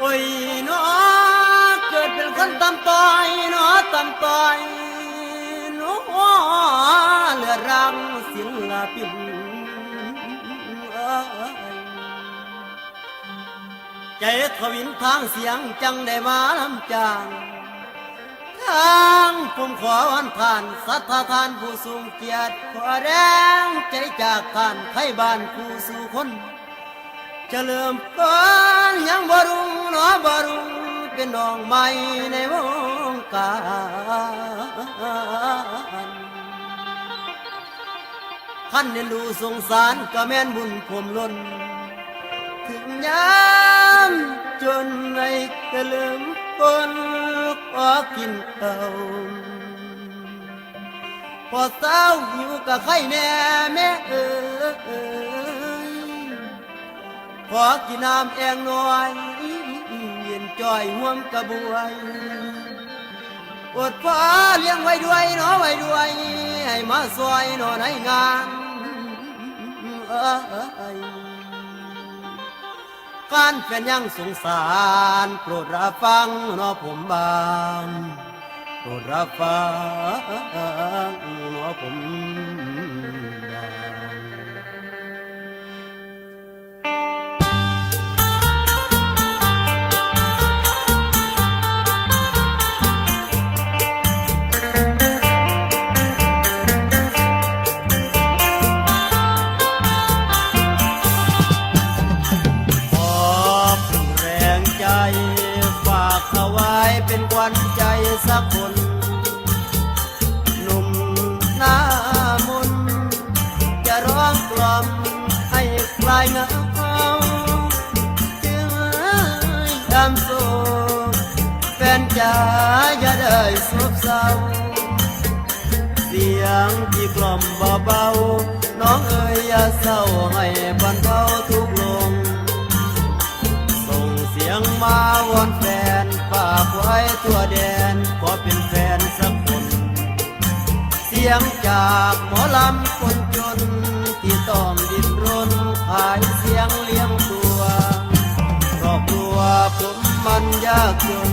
อ้ยเนาะเกิดเป็นคนตำต้อยเนาะตำต้อยเนาะเลือดรังศิลปินใจทวินทางเสียงจังได้มาลำจางทางผมขอวันผ่านสัทธาทานผู้สูงเกียรติขอแรงใจจากท่านไทยบ้านผู้สู่คนจะเริ่มก่อนยังบ่รุ่งเนาะบ่รุ่งเป็นดอกไม้ในวงการท่านเน้นดูสงสารก็แม่นบุญผมล้นถึงยามจนในกระลืมคนขอกินเต่าพอเศร้าอยู่กับใครแน่แม่ขอกินน้ำแองน้อยเย็นจ่อยห่วมกระบวยอดฟ้าเลี้ยงไว้ด้วยเนาะไว้ด้วยให้มาซอยเนาะในงานการแฟนยังสงสารโปรดรับฟังเนาะผมบางโปรดรับฟังเนาะผมบางฝากเอาไว้เป็นขวัญใจสักคนหนุ่มหน้ามนจะร้องกล่อมให้คลายเหงาจึงยามโศกแฟนจ๋าอย่าได้ซบเศร้าเสียงที่กล่อมเบาๆน้องเอ๋ยอย่าเศร้าให้บรรเทาทุกข์ลงเสียงมาวอนแฟนฝากไว้ทั่วแดนขอเป็นแฟนสักคนเสียงจากหมอลำคนจนที่ต้องดิ้นรนขายเสียงเลี้ยงตัวครอบครัวผมมันยากจน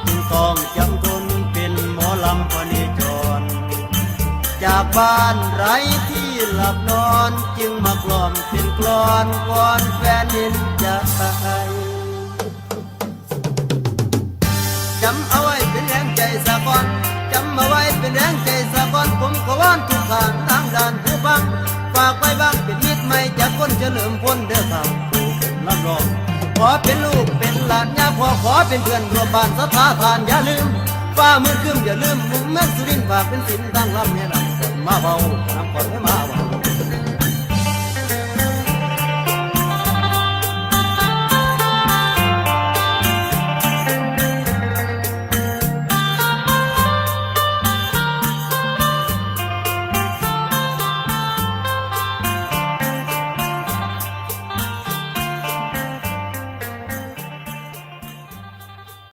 จึงต้องจำทนเป็นหมอลำพเนจรจากบ้านไร้ที่หลับนอนจึงมากล่อมเป็นกลอนวอนแฟนเห็นใจจำเอาไว้เป็นแรงใจสะก่อนจำเอาไว้เป็นแรงใจสะก่อนผมขอวอนทุกข้างทางด้านผู้ฟังฝากไว้บ้างเป็นมิตรไม่จากคนเฉลิมพลเด้อครับรับรองขอเป็นลูกเป็นหลานย่าพ่อขอเป็นเพื่อนร่วมบ้านสถาทานอย่าลืมฟ้ามืดครึ้มอย่าลืมมุมแม่สุรินทร์ฝากเป็นสินตั้งลำเนี่ยนะมาเบาน้ำก่อนให้มา